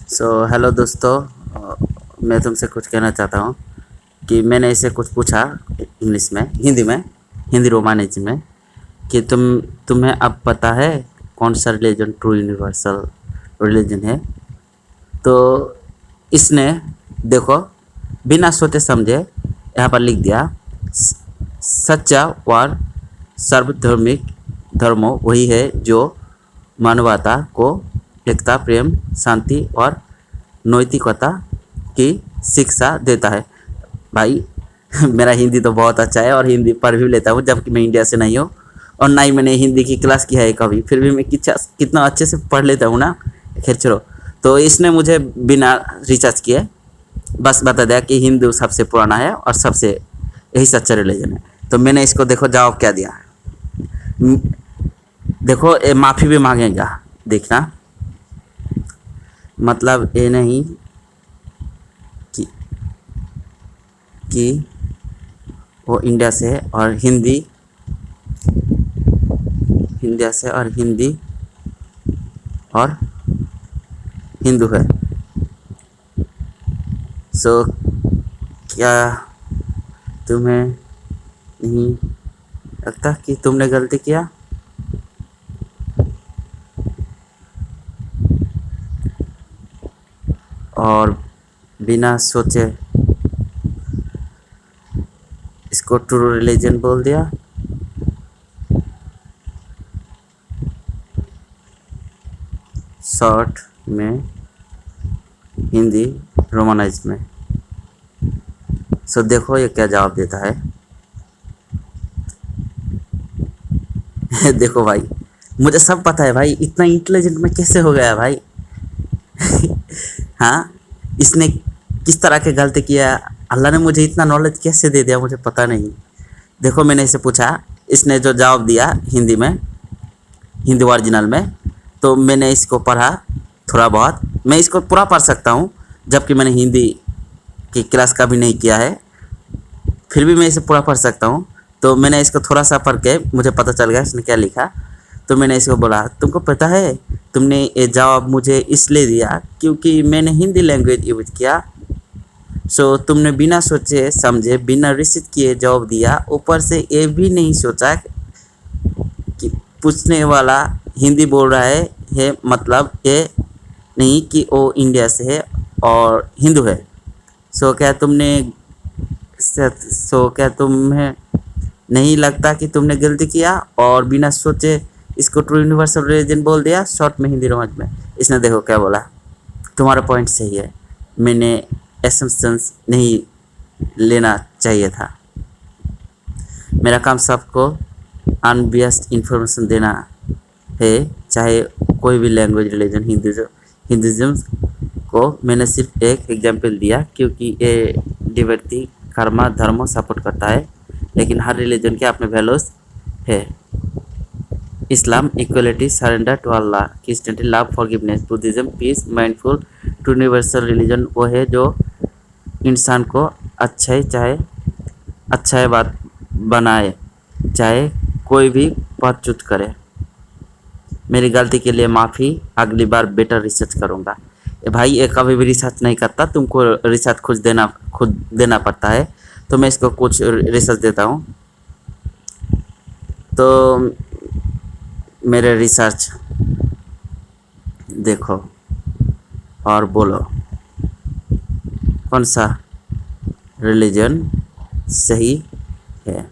Hello दोस्तों। मैं तुमसे कुछ कहना चाहता हूँ कि मैंने इसे कुछ पूछा इंग्लिश में, हिंदी रोमानिज में कि तुम्हें अब पता है कौन सा रिलीजन ट्रू यूनिवर्सल रिलीजन है। तो इसने देखो बिना सोचे समझे यहाँ पर लिख दिया, सच्चा और सर्वधर्मिक धर्मों वही है जो मानवता को एकता, प्रेम, शांति और नैतिकता की शिक्षा देता है। भाई मेरा हिंदी तो बहुत अच्छा है और हिंदी पढ़ भी लेता हूँ, जबकि मैं इंडिया से नहीं हूँ और ना ही मैंने हिंदी की क्लास की है कभी, फिर भी मैं कितना अच्छे से पढ़ लेता हूँ ना। खैर चलो, तो इसने मुझे बिना रिसर्च किए बस बता दिया कि हिंदू सबसे पुराना है और सबसे यही सच्चा रिलीजन है। तो मैंने इसको देखो जवाब क्या दिया। देखो ये माफ़ी भी मांगेगा, देखना, मतलब ये नहीं कि वो इंडिया से है और इंडिया से और हिंदी और हिंदू है। क्या तुम्हें नहीं लगता कि तुमने गलती किया? और बिना सोचे इसको ट्रू रिलीजन बोल दिया। शॉर्ट में हिंदी रोमानाइज में। देखो ये क्या जवाब देता है। देखो भाई, मुझे सब पता है भाई, इतना इंटेलिजेंट मैं कैसे हो गया भाई। हाँ, इसने किस तरह के गलती किया, अल्लाह ने मुझे इतना नॉलेज कैसे दे दिया मुझे पता नहीं। देखो मैंने इसे पूछा, इसने जो जवाब दिया हिंदी में, हिंदी ओरिजिनल में, तो मैंने इसको पढ़ा थोड़ा बहुत। मैं इसको पूरा पढ़ सकता हूँ जबकि मैंने हिंदी की क्लास का भी नहीं किया है, फिर भी मैं इसे पूरा पढ़ सकता हूँ। तो मैंने इसको थोड़ा सा पढ़ के मुझे पता चल गया इसने क्या लिखा। तो मैंने इसको बोला, तुमको पता है तुमने ये जवाब मुझे इसलिए दिया क्योंकि मैंने हिंदी लैंग्वेज यूज किया। तुमने बिना सोचे समझे, बिना रिसर्च किए जवाब दिया, ऊपर से ये भी नहीं सोचा कि पूछने वाला हिंदी बोल रहा है मतलब ये नहीं कि वो इंडिया से है और हिंदू है। क्या तुम्हें नहीं लगता कि तुमने गलती किया और बिना सोचे इसको ट्रू यूनिवर्सल रिलीजन बोल दिया, शॉर्ट में हिंदी रोमांच में। इसने देखो क्या बोला, तुम्हारा पॉइंट सही है, मैंने एसम्पशंस नहीं लेना चाहिए था। मेरा काम सबको अनबियस्ड इंफॉर्मेशन देना है, चाहे कोई भी लैंग्वेज, रिलीजन, हिंदुज़म को मैंने सिर्फ एक एग्जाम्पल दिया क्योंकि ये डिवर्टी कर्मा धर्म सपोर्ट करता है, लेकिन हर रिलीजन के अपने वैल्यूज है। Islam equality, surrender to Allah, Christianity love, forgiveness, Buddhism peace, mindful. True universal religion वो है जो इंसान को अच्छा बात बनाए, चाहे कोई भी पद चूज करे। मेरी गलती के लिए माफ़ी, अगली बार बेटर रिसर्च करूँगा। भाई ये कभी भी रिसर्च नहीं करता, तुमको रिसर्च खुद देना पड़ता है। तो मैं इसको कुछ रिसर्च देता हूँ। तो मेरे रिसर्च देखो और बोलो कौन सा रिलीजन सही है।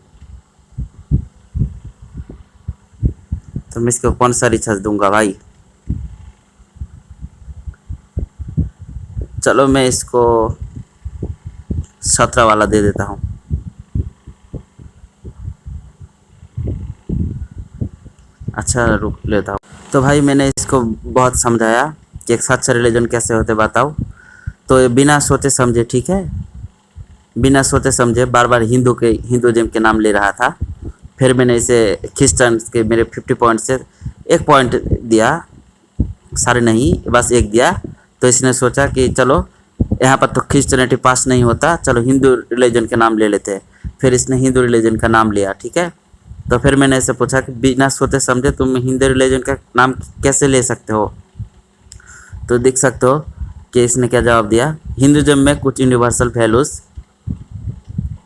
तो मैं इसको कौन सा रिसर्च दूंगा भाई। चलो मैं इसको 17 वाला दे देता हूँ। अच्छा रुक लेता हूँ। तो भाई मैंने इसको बहुत समझाया कि एक सच्चा रिलीजन कैसे होते बताओ। तो ये बिना सोचे समझे, ठीक है, बिना सोचे समझे बार बार हिंदुज़म के नाम ले रहा था। फिर मैंने इसे क्रिश्चियन के मेरे 50 पॉइंट से एक पॉइंट दिया, सारे नहीं बस एक दिया। तो इसने सोचा कि चलो यहाँ पर तो क्रिश्चियनिटी पास नहीं होता, चलो हिंदू रिलीजन के नाम ले लेते हैं। फिर इसने हिंदू रिलीजन का नाम लिया, ठीक है। तो फिर मैंने इसे पूछा कि बिना सोचे समझे तुम हिंदू रिलीजन का नाम कैसे ले सकते हो। तो देख सकते हो कि इसने क्या जवाब दिया, हिंदुज़म में कुछ यूनिवर्सल वैल्यूज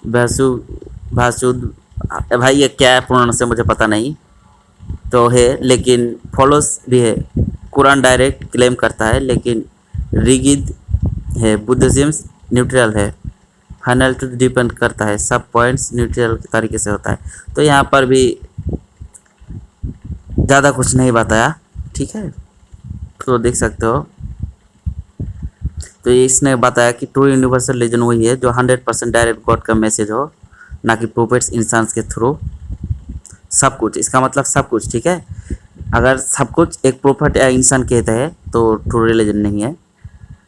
भाषु भाषु भाई ये क्या है प्रोनाउंस है मुझे पता नहीं तो है, लेकिन फॉलोस भी है। कुरान डायरेक्ट क्लेम करता है लेकिन रिगिड है। बुद्धिज्म न्यूट्रल है। फाइनल टू डिपेंड करता है। सब पॉइंट्स न्यूट्रल तरीके से होता है। तो यहाँ पर भी ज़्यादा कुछ नहीं बताया, ठीक है, तो देख सकते हो। तो इसने बताया कि ट्रू यूनिवर्सल रिलीजन वही है जो 100% डायरेक्ट गॉड का मैसेज हो, ना कि प्रोफेट्स इंसान के थ्रू। सब कुछ, इसका मतलब सब कुछ, ठीक है। अगर सब कुछ एक प्रोफेट या इंसान कहता है तो ट्रू रिलीजन नहीं है,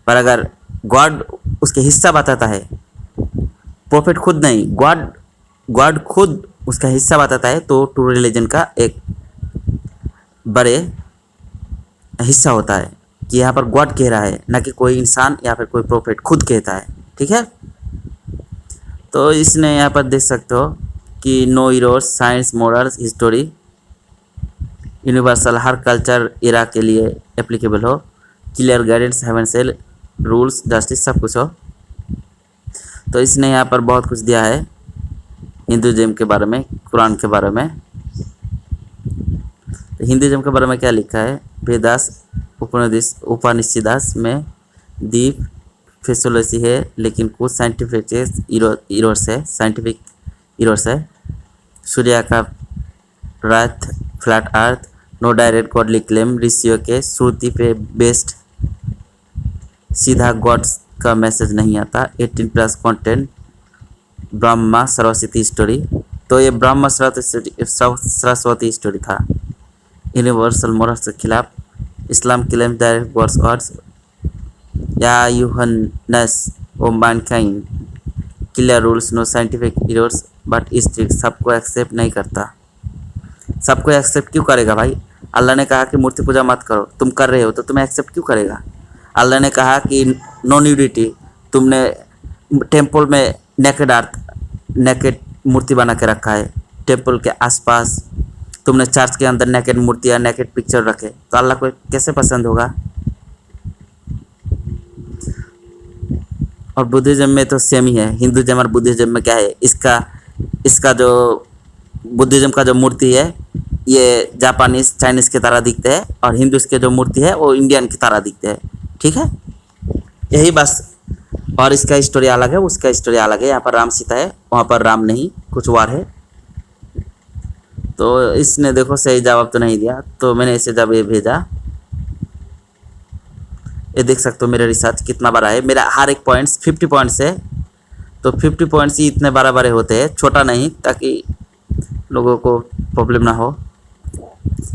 पर अगर गॉड उसके हिस्सा बताता है, प्रोफेट खुद नहीं, गॉड खुद उसका हिस्सा बताता है, तो ट्रू रिलीजन का एक बड़े हिस्सा होता है कि यहाँ पर गॉड कह रहा है, ना कि कोई इंसान या फिर कोई प्रोफेट खुद कहता है, ठीक है। तो इसने यहाँ पर देख सकते हो कि no errors science morals history universal, हर कल्चर इरा के लिए एप्लीकेबल हो, clear guidance heaven sell rules justice सब कुछ हो। तो इसने यहाँ पर बहुत कुछ दिया है हिंदुज़म के बारे में, कुरान के बारे में। तो हिंदुज़म के बारे में क्या लिखा है, वेदास उपनिषदास में दीप फिजियोलॉजी है, लेकिन कुछ साइंटिफिक इरोर्स है। सूर्य का रात, flat earth, no direct godly claim, ऋषियों के श्रुति पे बेस्ड सीधा गॉड्स का मैसेज नहीं आता। 18+ कंटेंट, ब्रह्मा सरस्वती स्टोरी। तो ये ब्रह्मा सरस्वती स्टोरी था। यूनिवर्सल मोरल्स के खिलाफ, Islam claim direct God's words, या यूहन्नस O mankind, clear rules, no scientific errors but strict. सबको एक्सेप्ट नहीं करता। सबको एक्सेप्ट क्यों करेगा भाई? अल्लाह ने कहा कि मूर्ति पूजा मत करो, तुम कर रहे हो तो तुम्हें एक्सेप्ट क्यों करेगा? अल्लाह ने कहा कि नो न्यूडिटी, तुमने टेम्पल में नेकेड मूर्ति बना के रखा है, टेम्पल के आसपास तुमने चर्च के अंदर नेकेड मूर्ति या नेकेड पिक्चर रखे, तो अल्लाह को कैसे पसंद होगा? और बुद्धिज्म में तो सेम ही है। हिंदुज़म और बुद्धिज्म में क्या है, इसका जो बुद्धिज्म का जो मूर्ति है ये जापानीज चाइनीज़ की तरह दिखते हैं, और हिंदूज़ के जो मूर्ति है वो इंडियन की तरह दिखते हैं, ठीक है, यही बस। और इसका स्टोरी अलग है, उसका स्टोरी अलग है। यहाँ पर राम सीता है, वहाँ पर राम नहीं, कुछ और है। तो इसने देखो सही जवाब तो नहीं दिया, तो मैंने इसे जब ये भेजा, ये देख सकते हो मेरा रिसर्च कितना बड़ा है। मेरा हर एक पॉइंट्स 50 पॉइंट्स है, तो 50 पॉइंट्स ही इतने बड़े बड़े होते हैं, छोटा नहीं, ताकि लोगों को प्रॉब्लम ना हो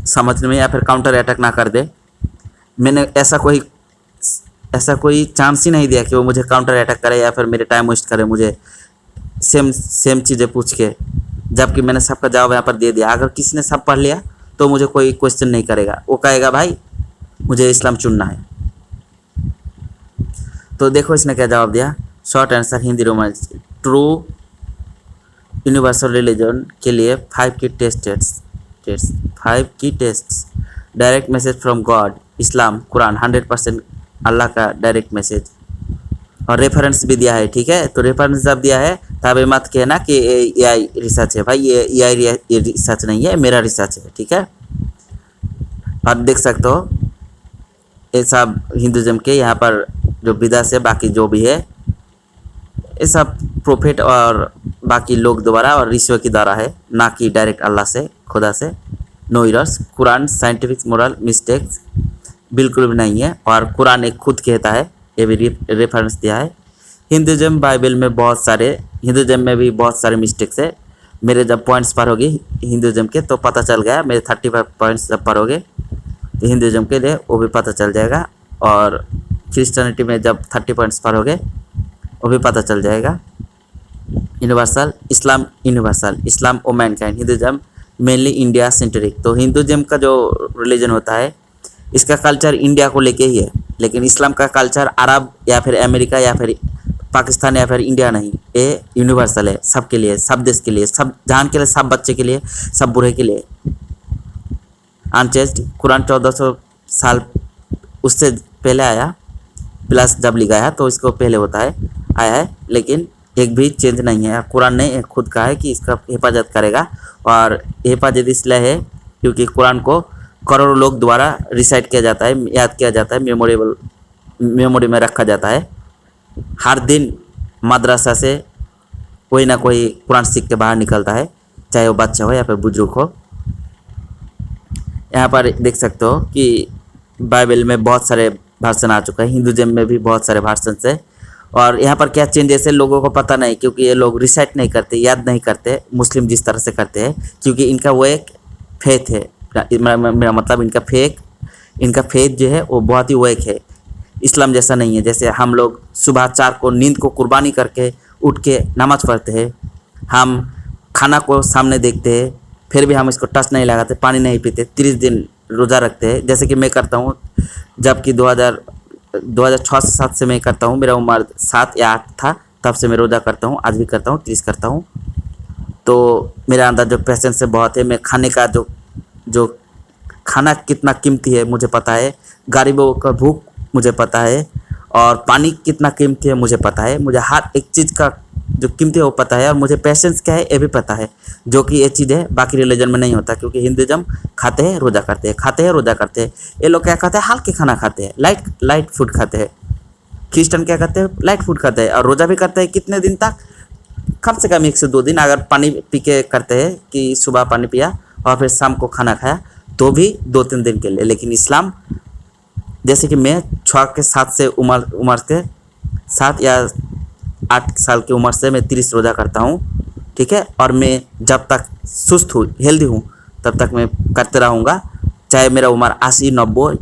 समझने में, या फिर काउंटर अटैक ना कर दे। मैंने ऐसा कोई चांस ही नहीं दिया कि वो मुझे काउंटर अटैक करे या फिर मेरे टाइम वेस्ट करे मुझे सेम चीज़ें पूछ के, जबकि मैंने सबका जवाब यहाँ पर दे दिया। अगर किसी ने सब पढ़ लिया तो मुझे कोई क्वेश्चन नहीं करेगा, वो कहेगा भाई मुझे इस्लाम चुनना है। तो देखो इसने क्या जवाब दिया, short answer Hindi Roman. True universal religion के लिए 5 की tests, direct message from God, Islam, Quran 100% Allah का डायरेक्ट मैसेज, और रेफरेंस भी दिया है, ठीक है। तो रेफरेंस जब दिया है तब ये मत कहना कि AI रिसर्च है, भाई ये रिसर्च नहीं है, मेरा रिसर्च है, ठीक है। और देख सकते हो ये सब हिंदुज़म के यहाँ पर जो विदा से बाकी जो भी है ये सब प्रोफेट और बाकी लोग द्वारा और ऋषियों की द्वारा है, ना कि डायरेक्ट अल्लाह से, खुदा से। No errors, Quran scientific moral mistakes बिल्कुल भी नहीं है, और कुरान एक खुद कहता है, ये भी रेफरेंस दिया है। हिंदुज़म बाइबल में हिंदुज़म में भी बहुत सारे मिस्टेक्स है। मेरे जब पॉइंट्स पढ़ोगे हिंदुज़म के तो पता चल गया, मेरे 35 पॉइंट्स जब पढ़ोगे तो हिंदुज़म के लिए वो भी पता चल जाएगा, और क्रिश्चियनिटी में जब 30 पॉइंट्स पढ़ोगे वो भी पता चल जाएगा। Universal, Islam O mankind, Hinduism mainly India centric. तो हिंदुज़म का जो रिलीजन होता है इसका कल्चर इंडिया को लेके ही है, लेकिन इस्लाम का कल्चर अरब या फिर अमेरिका या फिर पाकिस्तान या फिर इंडिया नहीं, ये यूनिवर्सल है, सबके लिए, सब देश के लिए, सब जहान के लिए, सब बच्चे के लिए, सब बूढ़े के लिए। अनचेंज्ड, कुरान 1400 साल उससे पहले आया, प्लस जब लिखा है तो इसको पहले होता है आया है, लेकिन एक भी चेंज नहीं है। कुरान ने खुद कहा है कि इसका हिफाजत करेगा, और हिफाजत इसलिए है क्योंकि कुरान को करोड़ों लोग द्वारा रिसाइट किया जाता है, याद किया जाता है, मेमोरी में रखा जाता है। हर दिन मदरसा से कोई ना कोई कुरान सीख के बाहर निकलता है, चाहे वो बच्चा हो या फिर बुजुर्ग हो। यहाँ पर देख सकते हो कि बाइबल में बहुत सारे वर्सन आ चुका है, हिंदुज़म में भी बहुत सारे वर्सन है। और यहाँ पर क्या चेंजेस है लोगों को पता नहीं, क्योंकि ये लोग रिसाइट नहीं करते, याद नहीं करते मुस्लिम जिस तरह से करते हैं, क्योंकि इनका वो एक फेथ है। मेरा मतलब इनका फेथ जो है वो बहुत ही वो एक है, इस्लाम जैसा नहीं है। जैसे हम लोग सुबह 4 को नींद को कुर्बानी करके उठ के नमाज़ पढ़ते हैं, हम खाना को सामने देखते हैं, फिर भी हम इसको टच नहीं लगाते, पानी नहीं पीते, 30 दिन रोज़ा रखते हैं, जैसे कि मैं करता हूँ। जबकि 2006 से 7 से मैं करता हूँ, मेरा उम्र 7 या 8 था, तब से मैं रोज़ा करता हूँ, आज भी करता हूँ, 30 करता हूँ। तो मेरे अंदर जो पेशेंस है बहुत है। मैं खाने का जो खाना कितना कीमती है मुझे पता है, गरीबों का भूख मुझे पता है, और पानी कितना कीमती है मुझे पता है। मुझे हर एक चीज़ का जो कीमती है वो पता है, और मुझे पेशेंस क्या है ये भी पता है, जो कि ये चीज़ है बाकी रिलीजन में नहीं होता। क्योंकि हिंदुज़म खाते हैं रोज़ा करते हैं, खाते हैं रोज़ा करते हैं। ये लोग क्या खाते हैं, हल्के खाना खाते हैं, लाइट फूड खाते हैं। क्रिश्चियन क्या करते हैं, लाइट फूड खाते हैं, और रोज़ा भी करते हैं कितने दिन तक, कम से कम 1 से 2 दिन। अगर पानी पी के करते हैं कि सुबह पानी पिया और फिर शाम को खाना खाया, तो भी 2-3 दिन के लिए। लेकिन इस्लाम, जैसे कि मैं 6 के 7 से उम्र के 7 या 8 साल की उम्र से मैं 30 रोज़ा करता हूँ, ठीक है। और मैं जब तक सुस्त हूँ, हेल्दी हूँ, तब तक मैं करते रहूँगा, चाहे मेरा उम्र 80, 90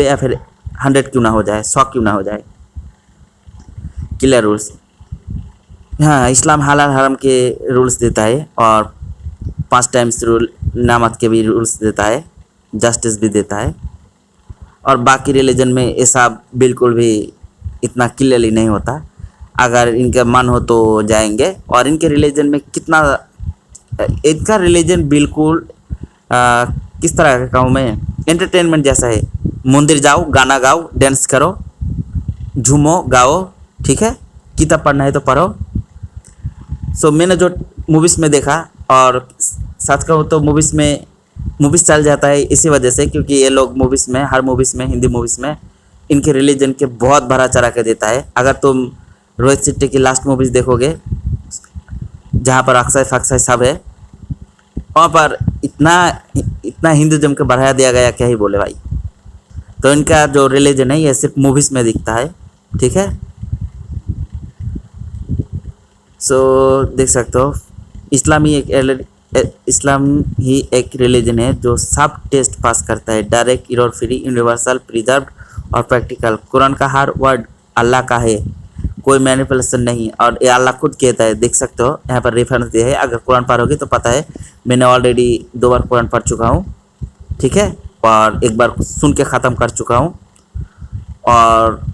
या फिर 100 क्यों ना हो जाए, 100 क्यों ना हो जाए। Clear rules. हाँ, इस्लाम हलाल हराम के रूल्स देता है, और 5 टाइम्स रूल नामत के भी रूल्स देता है, जस्टिस भी देता है। और बाकी रिलीजन में ऐसा बिल्कुल भी इतना क्लियरली नहीं होता। अगर इनका मन हो तो जाएंगे, और इनके रिलीजन में इनका रिलीजन बिल्कुल किस तरह का कहूँ मैं, एंटरटेनमेंट जैसा है। मंदिर जाओ, गाना गाओ, डांस करो, झूमो, गाओ, ठीक है, किताब पढ़ना है तो पढ़ो। सो मैंने जो मूवीज़ में देखा, और सच कहूँ तो मूवीज़ चल जाता है इसी वजह से, क्योंकि ये लोग मूवीज़ में, हर मूवीज़ में, हिंदी मूवीज़ में इनके रिलीजन के बहुत भरा चढ़ा के देता है। अगर तुम रोहित शेट्टी की लास्ट मूवीज़ देखोगे, जहाँ पर अक्षय सब है, वहाँ पर इतना हिंदुज़म को बढ़ाया दिया गया, क्या ही बोले भाई। तो इनका जो रिलीजन है ये सिर्फ मूवीज़ में दिखता है, ठीक है। सो देख सकते हो, इस्लाम ही एक रिलीजन है जो सब टेस्ट पास करता है, direct, error free, universal, preserve और प्रैक्टिकल। कुरान का हर वर्ड अल्लाह का है, कोई मैनिपुलेशन नहीं। और ये अल्लाह खुद कहता है, देख सकते हो यहाँ पर रेफरेंस दिया है। अगर कुरान पढ़ोगे तो पता है, मैंने ऑलरेडी 2 बार कुरान पढ़ चुका हूँ, ठीक है, और 1 बार सुन के ख़त्म कर चुका हूँ, और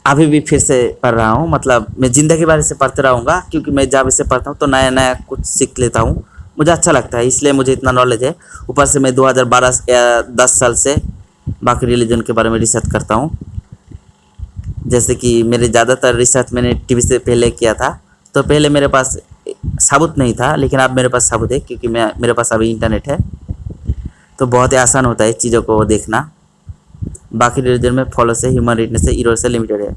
अभी भी फिर से पढ़ रहा हूँ। मतलब मैं ज़िंदगी भर से पढ़ते रहूँगा, क्योंकि मैं जब इसे पढ़ता हूँ तो नया नया कुछ सीख लेता हूँ, मुझे अच्छा लगता है, इसलिए मुझे इतना नॉलेज है। ऊपर से मैं 2012 या 10 साल से बाकी रिलीजन के बारे में रिसर्च करता हूँ। जैसे कि मेरे ज़्यादातर रिसर्च मैंने टीवी से पहले किया था, तो पहले मेरे पास सबूत नहीं था, लेकिन अब मेरे पास सबूत है, क्योंकि मेरे पास अभी इंटरनेट है, तो बहुत ही आसान होता है चीज़ों को देखना। बाकी रिलीजन में फॉलो से, ह्यूमन रेटनेस से, इरोर से लिमिटेड है।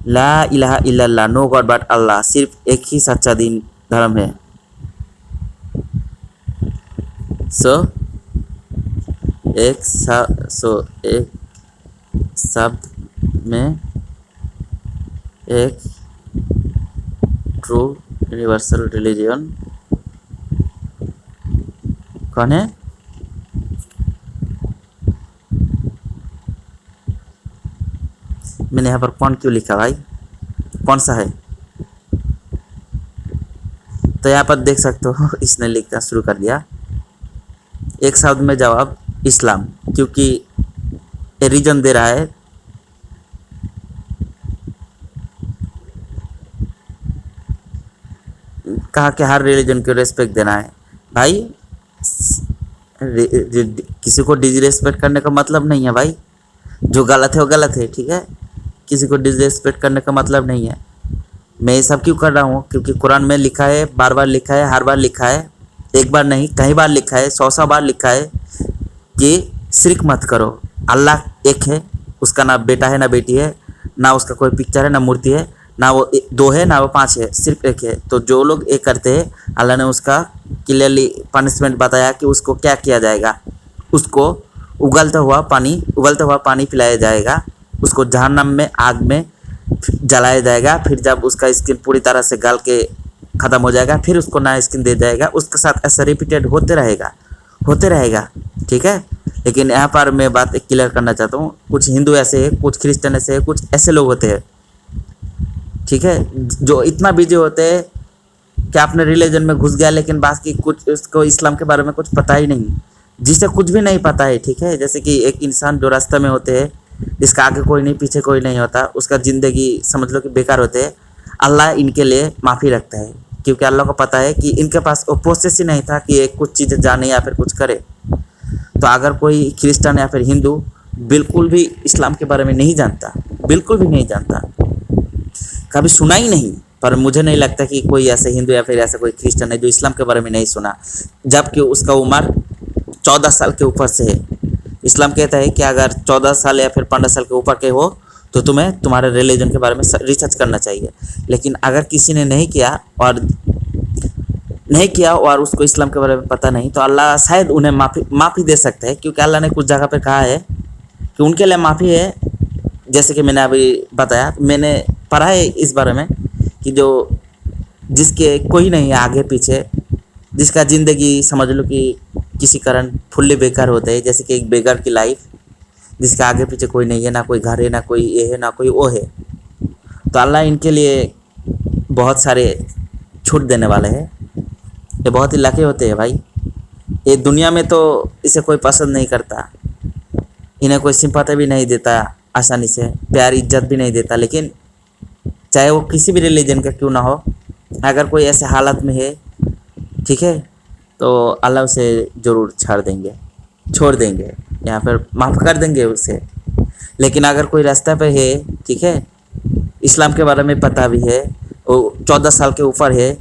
ला इलाहा इल्लल्लाह, नो गॉड बट अल्लाह, सिर्फ एक ही सच्चा दीन धर्म है। एक शब्द में एक ट्रू यूनिवर्सल रिलीजन कौन है? मैंने यहाँ पर कौन क्यों लिखा भाई, कौन सा है? तो यहाँ पर देख सकते हो, इसने लिखना शुरू कर दिया, एक शब्द में जवाब इस्लाम, क्योंकि रीजन दे रहा है। कहा कि हर रिलीजन को रेस्पेक्ट देना है भाई। किसी को डिसरेस्पेक्ट करने का मतलब नहीं है भाई। जो गलत है वो गलत है, ठीक है। किसी को डिसरिस्पेक्ट करने का मतलब नहीं है। मैं ये सब क्यों कर रहा हूँ, क्योंकि कुरान में लिखा है, बार बार लिखा है, हर बार लिखा है, एक बार नहीं कई बार लिखा है, 100 बार लिखा है कि शिर्क मत करो। अल्लाह एक है, उसका ना बेटा है ना बेटी है, ना उसका कोई पिक्चर है ना मूर्ति है, ना वो दो है ना वो 5 है, सिर्फ एक है। तो जो लोग एक करते हैं अल्लाह ने उसका क्लियरली पनिशमेंट बताया कि उसको क्या किया जाएगा। उसको उबलता हुआ पानी पिलाया जाएगा, उसको जहन्नम में आग में जलाया जाएगा। फिर जब उसका स्किन पूरी तरह से गल के ख़त्म हो जाएगा फिर उसको नया स्किन दे जाएगा। उसके साथ ऐसा रिपीटेड होते रहेगा, ठीक है। लेकिन यहाँ पर मैं बात एक क्लियर करना चाहता हूँ, कुछ हिंदू ऐसे हैं, कुछ क्रिश्चियन ऐसे हैं, कुछ ऐसे लोग होते हैं, ठीक है, जो इतना बिजी होते हैं कि अपने रिलीजन में घुस गया, लेकिन बाकी कुछ उसको इस्लाम के बारे में कुछ पता ही नहीं, जिसे कुछ भी नहीं पता है, ठीक है। जैसे कि एक इंसान जो रास्ते में होते हैं, जिसका आगे कोई नहीं पीछे कोई नहीं होता, उसका ज़िंदगी समझ लो कि बेकार होते हैं। अल्लाह इनके लिए माफ़ी रखता है, क्योंकि अल्लाह को पता है कि इनके पास वो प्रोसेस ही नहीं था कि ये कुछ चीज़ें जाने या फिर कुछ करे। तो अगर कोई क्रिश्चियन या फिर हिंदू बिल्कुल भी इस्लाम के बारे में नहीं जानता, बिल्कुल भी नहीं जानता, कभी सुना ही नहीं, पर मुझे नहीं लगता कि कोई ऐसे हिंदू या फिर ऐसा कोई क्रिश्चियन है जो इस्लाम के बारे में नहीं सुना, जबकि उसका उम्र 14 साल के ऊपर से है। इस्लाम कहता है कि अगर 14 साल या फिर 15 साल के ऊपर के हो तो तुम्हें तुम्हारे रिलीजन के बारे में रिसर्च करना चाहिए। लेकिन अगर किसी ने नहीं किया और उसको इस्लाम के बारे में पता नहीं, तो अल्लाह शायद उन्हें माफ़ी दे सकता है, क्योंकि अल्लाह ने कुछ जगह पे कहा है कि उनके लिए माफ़ी है। जैसे कि मैंने अभी बताया, मैंने पढ़ा है इस बारे में कि जिसके कोई नहीं है आगे पीछे, जिसका ज़िंदगी समझ लो कि किसी कारण फुल्ली बेकार होता है, जैसे कि एक बेकार की लाइफ, जिसके आगे पीछे कोई नहीं है, ना कोई घर है, ना कोई ये है, ना कोई वो है, तो अल्लाह इनके लिए बहुत सारे छूट देने वाले हैं। ये बहुत ही लकी होते हैं भाई। ये दुनिया में तो इसे कोई पसंद नहीं करता, इन्हें कोई सिंपैथी भी नहीं देता आसानी से, प्यार इज्जत भी नहीं देता। लेकिन चाहे वो किसी भी रिलीजन का क्यों ना हो, अगर कोई ऐसे हालत में है, ठीक है, तो अल्लाह उसे ज़रूर छोड़ देंगे या फिर माफ़ कर देंगे उसे। लेकिन अगर कोई रास्ता पे है, ठीक है, इस्लाम के बारे में पता भी है, वो 14 साल के ऊपर है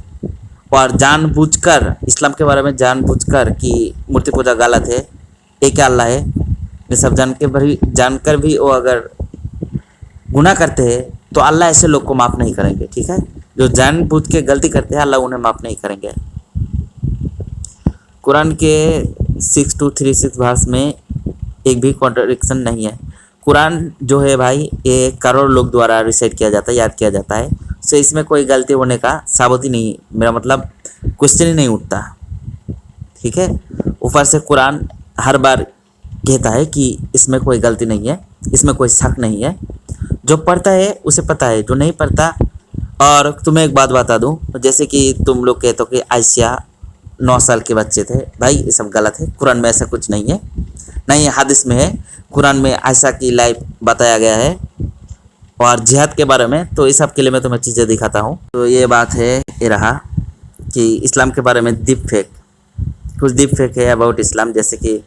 और जानबूझकर इस्लाम के बारे में जानबूझकर कि मूर्ति पूजा गलत है, एक अल्लाह है, ये सब जानकर भी वो अगर गुनाह करते हैं तो अल्लाह ऐसे लोग को माफ़ नहीं करेंगे, ठीक है। जो जानबूझ के गलती करते हैं अल्लाह उन्हें माफ़ नहीं करेंगे। कुरान के 6236 वर्स में एक भी कॉन्ट्रडिक्शन नहीं है। कुरान जो है भाई, ये करोड़ लोग द्वारा रिसाइट किया जाता है, याद किया जाता है, सो इसमें कोई गलती होने का साबित ही नहीं, मेरा मतलब क्वेश्चन ही नहीं उठता, ठीक है। ऊपर से कुरान हर बार कहता है कि इसमें कोई गलती नहीं है, इसमें कोई शक नहीं है। जो पढ़ता है उसे पता है, जो नहीं पढ़ता। और तुम्हें एक बात बता दूं, जैसे कि तुम लोग कहते हो कि आयशा 9 साल के बच्चे थे, भाई ये सब गलत है। कुरान में ऐसा कुछ नहीं है, नहीं हदीस में है। कुरान में आयशा की लाइफ बताया गया है और जिहाद के बारे में, तो इस सब के लिए मैं तुम्हें चीज़ें दिखाता हूँ। तो ये बात है, ये रहा कि इस्लाम के बारे में कुछ डीप फेक है अबाउट इस्लाम, जैसे कि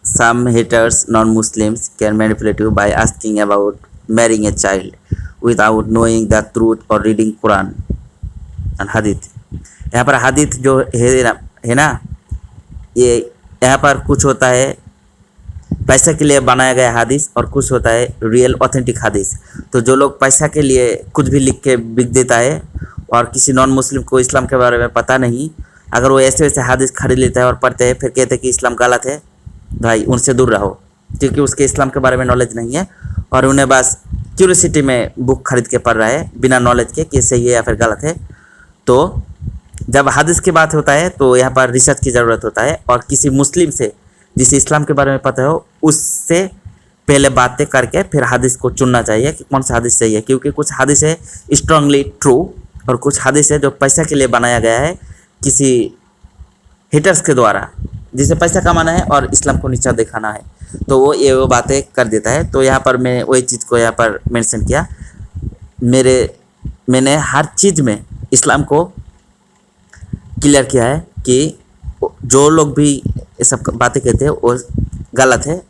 some haters non-Muslims can manipulate you by asking about marrying a child without knowing the truth or reading Quran and Hadith। यहाँ पर हदीत जो है ना, ये यहाँ पर कुछ होता है पैसा के लिए बनाया गया हदीस और कुछ होता है रियल ऑथेंटिक हदीस। तो जो लोग पैसा के लिए कुछ भी लिख के बिक देता है और किसी नॉन मुस्लिम को इस्लाम के बारे में पता नहीं, अगर वो ऐसे वैसे हदीस खरीद लेता है और पढ़ते हैं, फिर कहते हैं कि इस्लाम गलत है, भाई उनसे दूर रहो, क्योंकि उसके इस्लाम के बारे में नॉलेज नहीं है और उन्हें बस क्यूरियोसिटी में बुक खरीद के पढ़ रहा है बिना नॉलेज के कि सही है या फिर गलत है। तो जब हदीस की बात होता है तो यहाँ पर रिसर्च की ज़रूरत होता है और किसी मुस्लिम से जिसे इस्लाम के बारे में पता हो उससे पहले बातें करके फिर हदीस को चुनना चाहिए कि कौन सा हदीस सही है। क्योंकि कुछ हदीस है स्ट्रांगली ट्रू और कुछ हदीस है जो पैसा के लिए बनाया गया है किसी हिटर्स के द्वारा, जिसे पैसा कमाना है और इस्लाम को नीचा दिखाना है, तो वो बातें कर देता है। तो यहाँ पर मैं वही चीज़ को यहाँ पर मेंशन किया। मैंने हर चीज़ में इस्लाम को क्लियर किया है कि जो लोग भी ये सब बातें कहते हैं वो गलत है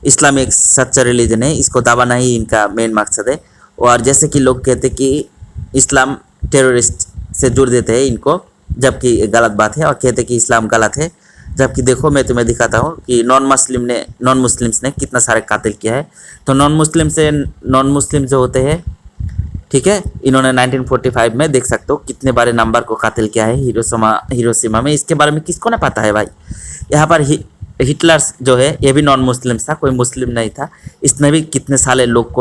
इस्लामिक सच्चा रिलीजन है, इसको दबाना ही इनका मेन मकसद है। और जैसे कि लोग कहते हैं कि इस्लाम टेररिस्ट से जुड़ देते हैं इनको, जबकि गलत बात है, और कहते हैं कि इस्लाम गलत है, जबकि देखो मैं तुम्हें दिखाता हूँ कि नॉन मुस्लिम्स ने कितना सारे कातिल किया है। तो नॉन मुस्लिम जो होते हैं, ठीक है, इन्होंने 1945 में देख सकते हो कितने बारे नंबर को कातिल किया है हिरोशिमा में। इसके बारे में किसको ना पता है भाई। यहाँ पर हिटलर जो है ये भी नॉन मुस्लिम था, कोई मुस्लिम नहीं था। इसने भी कितने सारे लोग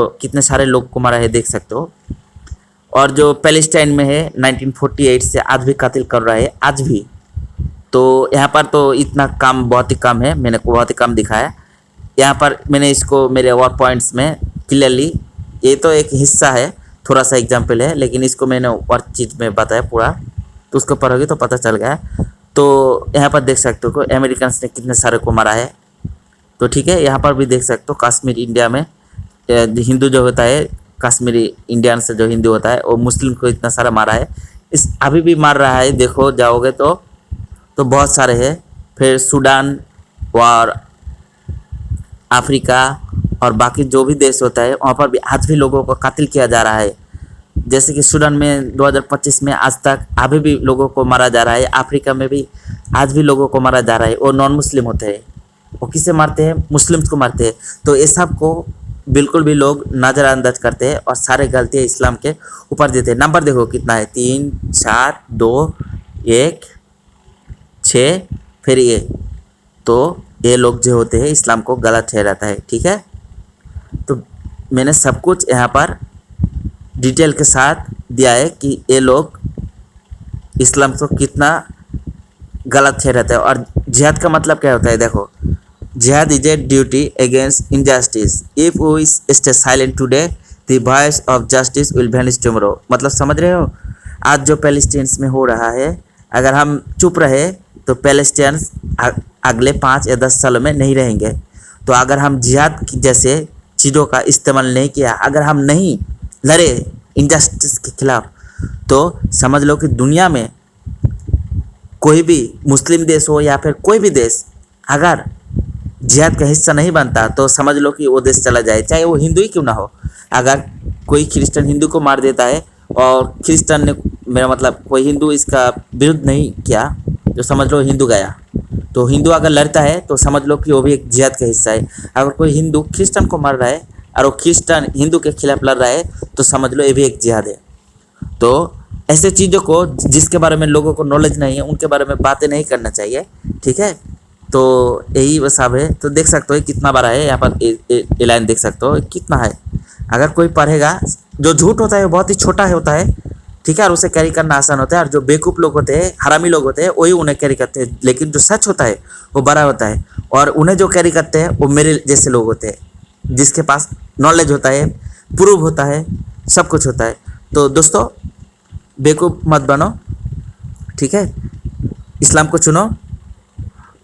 को मारा है, देख सकते हो। और जो पैलेस्टाइन में है 1948 से आज भी कातिल कर रहा है, आज भी। तो यहाँ पर तो इतना काम बहुत ही कम है, मैंने को बहुत ही कम दिखाया। यहाँ पर मैंने इसको मेरे और पॉइंट्स में क्लियरली, ये तो एक हिस्सा है, थोड़ा सा एग्जाम्पल है, लेकिन इसको मैंने और चीज़ में बताया पूरा, तो उसको पढ़ोगे तो पता चल गया। तो यहाँ पर देख सकते हो कि अमेरिकन ने कितने सारे को मारा है। तो ठीक है, यहाँ पर भी देख सकते हो कश्मीर इंडिया में हिंदू जो होता है, कश्मीरी इंडियन से जो हिंदू होता है, वो मुस्लिम को इतना सारा मारा है। इस अभी भी मार रहा है, देखो जाओगे तो बहुत सारे हैं। फिर सूडान और अफ्रीका और बाकी जो भी देश होता है, वहाँ पर भी आज भी लोगों को कातिल किया जा रहा है। जैसे कि सूडान में 2025 में आज तक अभी भी लोगों को मारा जा रहा है। अफ्रीका में भी आज भी लोगों को मारा जा रहा है। वो नॉन मुस्लिम होते हैं, वो किसे मारते हैं? मुस्लिम्स को मारते हैं। तो ये सब को बिल्कुल भी लोग नज़रअंदाज करते हैं और सारे गलतियाँ इस्लाम के ऊपर देते हैं। नंबर देखो कितना है, 3 4 2 1 6, फिर ये। तो ये लोग जो होते हैं इस्लाम को गलत ठहराता है, ठीक है। तो मैंने सब कुछ यहाँ पर डिटेल के साथ दिया है कि ये लोग इस्लाम को कितना गलत ठहराता है। और जिहाद का मतलब क्या होता है? देखो, जिहाद is a duty against injustice. If we stay silent today the voice of justice will vanish tomorrow. मतलब समझ रहे हो, आज जो पैलेस्टाइन्स में हो रहा है, अगर हम चुप रहे तो पैलेस्टाइन्स अगले 5 या 10 सालों में नहीं रहेंगे। तो अगर हम जिहाद जैसे चीज़ों का इस्तेमाल नहीं किया, अगर हम नहीं लड़े इनजस्टिस के खिलाफ, तो समझ लो कि दुनिया में कोई भी मुस्लिम देश हो या फिर कोई भी देश अगर जिहाद का हिस्सा नहीं बनता, तो समझ लो कि वो देश चला जाए, चाहे वो हिंदू ही क्यों ना हो। अगर कोई क्रिश्चियन हिंदू को मार देता है और क्रिश्चियन ने, मेरा मतलब कोई हिंदू इसका विरुद्ध नहीं किया, तो समझ लो हिंदू गया। तो हिंदू अगर लड़ता है तो समझ लो कि वो भी एक जिहाद का हिस्सा है। अगर कोई हिंदू क्रिश्चियन को मार रहा है और वो क्रिश्चियन हिंदू के खिलाफ लड़ रहा है, तो समझ लो ये भी एक जिहाद है। तो ऐसे चीज़ों को, जिसके बारे में लोगों को नॉलेज नहीं है, उनके बारे में बातें नहीं करना चाहिए, ठीक है। तो यही वो सब है। तो देख सकते हो कितना बड़ा है, यहाँ पर ये लाइन देख सकते हो कितना है। अगर कोई पढ़ेगा, जो झूठ होता है वो बहुत ही छोटा होता है, ठीक है, और उसे कैरी करना आसान होता है। और जो बेवकूफ़ लोग होते हैं, हरामी लोग होते हैं, वही उन्हें कैरी करते हैं। लेकिन जो सच होता है वो बड़ा होता है, और उन्हें जो कैरी करते हैं वो मेरे जैसे लोग होते हैं, जिसके पास नॉलेज होता है, प्रूव होता है, सब कुछ होता है। तो दोस्तों, बेवकूफ़ मत बनो, ठीक है। इस्लाम को चुनो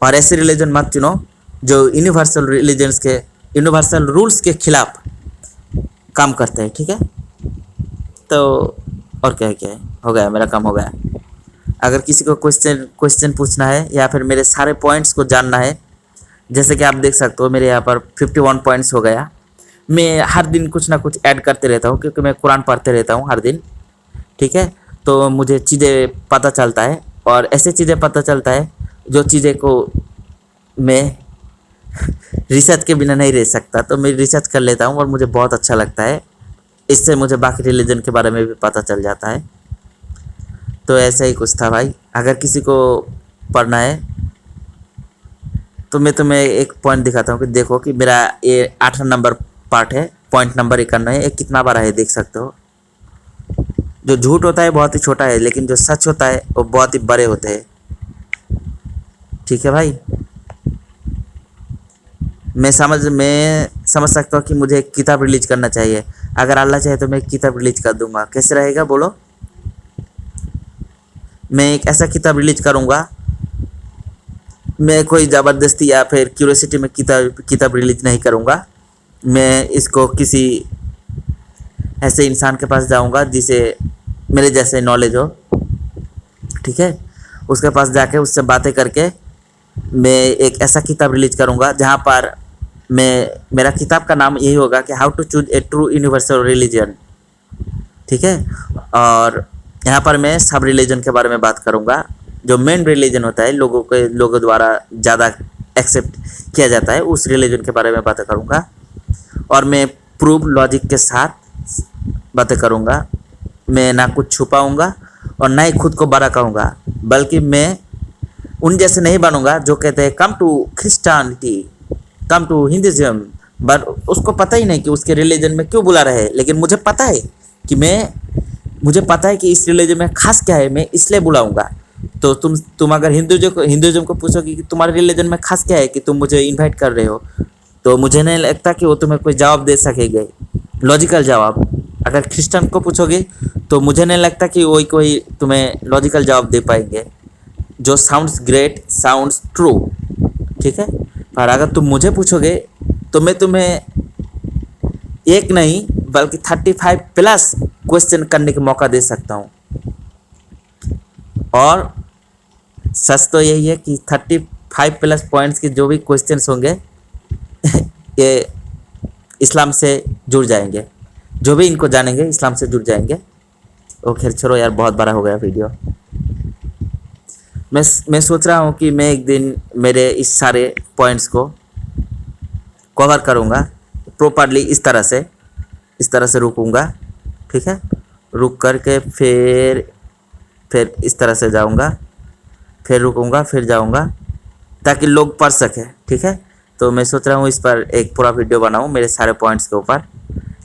और ऐसे रिलीजन मत चुनो जो यूनिवर्सल रूल्स के खिलाफ काम करते हैं, ठीक है। तो और क्या है, हो गया, मेरा काम हो गया। अगर किसी को क्वेश्चन पूछना है या फिर मेरे सारे पॉइंट्स को जानना है, जैसे कि आप देख सकते हो मेरे यहाँ पर 51 पॉइंट्स हो गया। मैं हर दिन कुछ ना कुछ ऐड करते रहता हूँ, क्योंकि मैं कुरान पढ़ते रहता हूँ हर दिन, ठीक है। तो मुझे चीज़ें पता चलता है, और ऐसे चीज़ें पता चलता है जो चीज़ें को मैं रिसर्च के बिना नहीं रह सकता। तो मैं रिसर्च कर लेता हूँ और मुझे बहुत अच्छा लगता है। इससे मुझे बाकी रिलीजन के बारे में भी पता चल जाता है। तो ऐसा ही कुछ था भाई। अगर किसी को पढ़ना है तो मैं तुम्हें एक पॉइंट दिखाता हूँ कि देखो कि मेरा ये 8 नंबर पार्ट है, पॉइंट नंबर 51 है। ये कितना बड़ा है देख सकते हो। जो झूठ होता है बहुत ही छोटा है, लेकिन जो सच होता है वो बहुत ही बड़े होते हैं, ठीक है भाई। मैं समझ सकता हूँ कि मुझे एक किताब रिलीज करना चाहिए। अगर अल्लाह चाहे तो मैं एक किताब रिलीज कर दूंगा। कैसे रहेगा बोलो? मैं एक ऐसा किताब रिलीज करूँगा, मैं कोई ज़बरदस्ती या फिर क्यूरियोसिटी में किताब रिलीज नहीं करूँगा। मैं इसको किसी ऐसे इंसान के पास जाऊँगा जिसे मेरे जैसे नॉलेज हो, ठीक है। उसके पास जाके उससे बातें करके मैं एक ऐसा किताब रिलीज करूँगा जहाँ पर मेरा किताब का नाम यही होगा कि how to choose a true universal religion, ठीक है। और यहाँ पर मैं सब रिलीजन के बारे में बात करूँगा, जो मेन रिलीजन होता है लोगों द्वारा ज़्यादा एक्सेप्ट किया जाता है, उस रिलीजन के बारे में बातें करूँगा। और मैं प्रूफ लॉजिक के साथ बातें करूँगा। मैं ना कुछ छुपाऊँगा और ना ही खुद को बड़ा कहूँगा, बल्कि मैं उन जैसे नहीं बनूँगा जो कहते हैं come to Christianity, come to Hinduism, but उसको पता ही नहीं कि उसके रिलीजन में क्यों बुला रहे हैं। लेकिन मुझे पता है कि मुझे पता है कि इस रिलीजन में खास क्या है, मैं इसलिए बुलाऊंगा। तो तुम अगर हिंदुज़म को पूछोगे कि तुम्हारे रिलीजन में खास क्या है कि तुम मुझे इनवाइट कर रहे हो, तो मुझे नहीं लगता कि वो तुम्हें कोई जवाब दे सकेंगे, लॉजिकल जवाब। अगर क्रिश्चियन को पूछोगे तो मुझे नहीं लगता कि वही कोई तुम्हें लॉजिकल जवाब दे पाएंगे, जो साउंड्स ग्रेट साउंड्स ट्रू, ठीक है। पर अगर तुम मुझे पूछोगे तो मैं तुम्हें एक नहीं बल्कि 35 प्लस क्वेश्चन करने का मौका दे सकता हूँ। और सच तो यही है कि 35 प्लस पॉइंट्स के जो भी क्वेश्चंस होंगे ये इस्लाम से जुड़ जाएंगे, जो भी इनको जानेंगे इस्लाम से जुड़ जाएंगे। ओ खैर छोड़ो यार, बहुत बड़ा हो गया वीडियो। मैं सोच रहा हूँ कि मैं एक दिन मेरे इस सारे पॉइंट्स को कवर करूँगा प्रॉपरली, इस तरह से रुकूँगा, ठीक है। रुक करके फिर इस तरह से जाऊँगा, फिर रुकूँगा, फिर जाऊँगा, ताकि लोग पढ़ सकें, ठीक है। तो मैं सोच रहा हूँ इस पर एक पूरा वीडियो बनाऊँ मेरे सारे पॉइंट्स के ऊपर।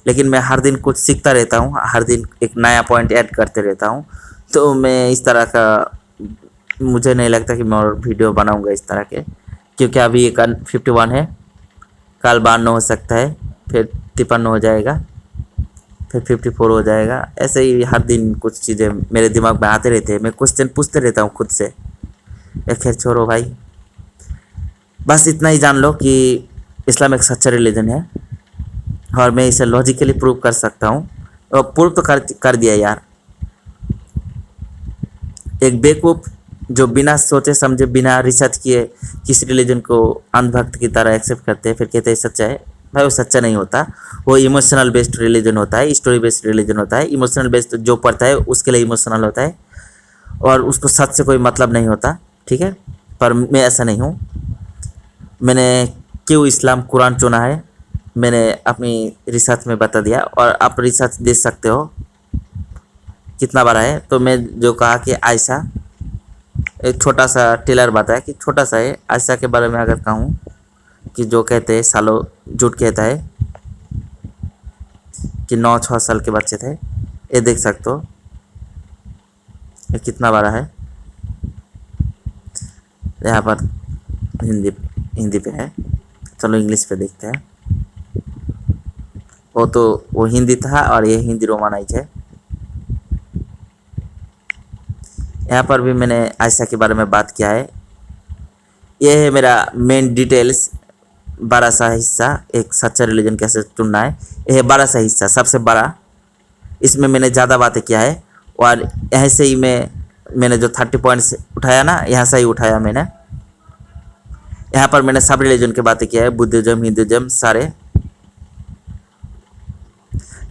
लेकिन मैं हर दिन कुछ सीखता रहता हूँ, हर दिन एक नया पॉइंट ऐड करते रहता हूँ। तो मैं इस तरह का मुझे नहीं लगता कि मैं और वीडियो बनाऊँगा इस तरह के, क्योंकि अभी एक 51 है, कल 52 हो सकता है, फिर 53 हो जाएगा, फिर 54 हो जाएगा। ऐसे ही हर दिन कुछ चीज़ें मेरे दिमाग में आते रहते हैं, मैं क्वेश्चन पूछते रहता हूँ खुद से। खैर छोड़ो भाई, बस इतना ही जान लो कि इस्लाम एक सच्चा रिलीजन है और मैं इसे लॉजिकली प्रूव कर सकता हूँ। और प्रूव तो कर दिया यार। एक बेवकूफ़ जो बिना सोचे समझे, बिना रिसर्च किए किस रिलीजन को अंधभक्त की तरह एक्सेप्ट करते हैं, फिर कहते हैं सच्चा है। भाई वो सच्चा नहीं होता, वो इमोशनल बेस्ड रिलीजन होता है, स्टोरी बेस्ड रिलीजन होता है। इमोशनल बेस्ड जो पढ़ता है उसके लिए इमोशनल होता है और उसको सच से कोई मतलब नहीं होता, ठीक है। पर मैं ऐसा नहीं हूँ। मैंने क्यों इस्लाम कुरान चुना है मैंने अपनी रिसर्च में बता दिया, और आप रिसर्च देख सकते हो कितना बड़ा है। तो मैं जो कहा कि आयशा, एक छोटा सा टेलर बताया कि छोटा सा है, आयशा के बारे में अगर कहूँ कि जो कहते हैं सालों झूठ कहता है कि 9-6 साल के बच्चे थे। ये देख सकते हो ये कितना बड़ा है। यहाँ पर हिंदी पे है, चलो इंग्लिश पे देखते हैं। वो हिंदी था और ये हिंदी रोमानाइज है। यहाँ पर भी मैंने आयशा के बारे में बात किया है। ये है मेरा मेन डिटेल्स, बड़ा सा हिस्सा, एक सच्चा रिलीजन कैसे चुनना है। यह है बड़ा सा हिस्सा, सबसे बड़ा। इसमें मैंने ज़्यादा बातें किया है और यहाँ से ही मैंने जो 30 पॉइंट्स उठाया ना, यहाँ से ही उठाया मैंने। यहाँ पर मैंने सब रिलीजन की बातें किया है, बुद्धिज्म, हिंदुज़म, सारे।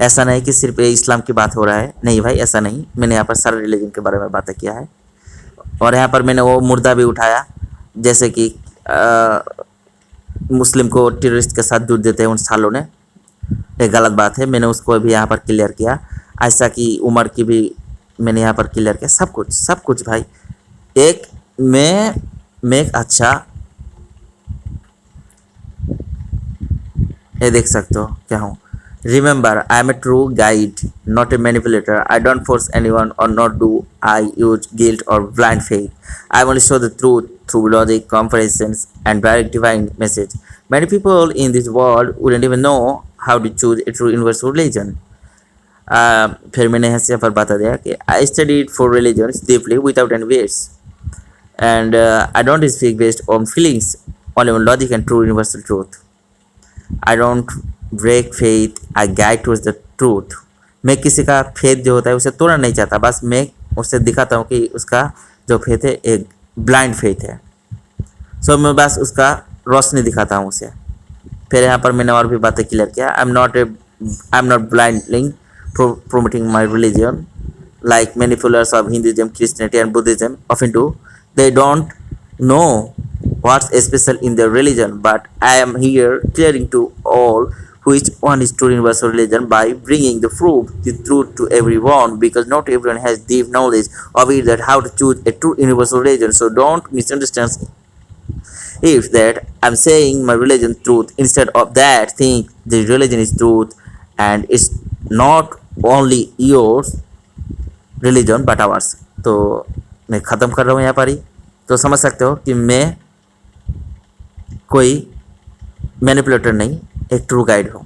ऐसा नहीं कि सिर्फ इस्लाम की बात हो रहा है, नहीं भाई ऐसा नहीं। मैंने यहाँ पर सारे रिलीजन के बारे में बातें किया है। और यहाँ पर मैंने वो मुर्दा भी उठाया, जैसे कि मुस्लिम को टेररिस्ट के साथ जुड़ देते हैं उन सालों ने, एक गलत बात है। मैंने उसको भी यहाँ पर क्लियर किया। आयशा की उम्र की भी मैंने यहाँ पर क्लियर किया। सब कुछ भाई। मैं एक अच्छा, ये देख सकते हो क्या हूँ। Remember, I am a true guide, not a manipulator. I don't force anyone, or nor do I use guilt or blind faith. I only show the truth through logic, comparisons, and direct divine message. Many people in this world wouldn't even know how to choose a true universal religion. फिर मैंने यहाँ पर बता दिया कि I studied 4 religions deeply without any weights, and I don't speak based on feelings, only on logic and true universal truth. I don't break faith, I guide towards the truth. मैं किसी का फेथ जो होता है उसे तोड़ना नहीं चाहता, बस मैं उसे दिखाता हूँ कि उसका जो फेथ है एक ब्लाइंड फेथ है। सो मैं बस उसका रोशनी दिखाता हूँ उसे। फिर यहाँ पर मैंने और भी बातें क्लियर किया। I am not blindly promoting my religion like many followers of Hinduism, Christianity and Buddhism often do. They don't know what's special in their religion, but I am here clearing to all which one is true universal religion by bringing the proof, the truth to everyone, because not everyone has deep knowledge of it that how to choose a true universal religion. So don't misunderstand if that I'm saying my religion truth. Instead of that, think the religion is truth and it's not only yours religion but ours. तो मैं ख़त्म कर रहा हूँ यहाँ पर ही। तो समझ सकते हो कि मैं कोई मैनिपुलेटर नहीं, एक ट्रू गाइड हूँ।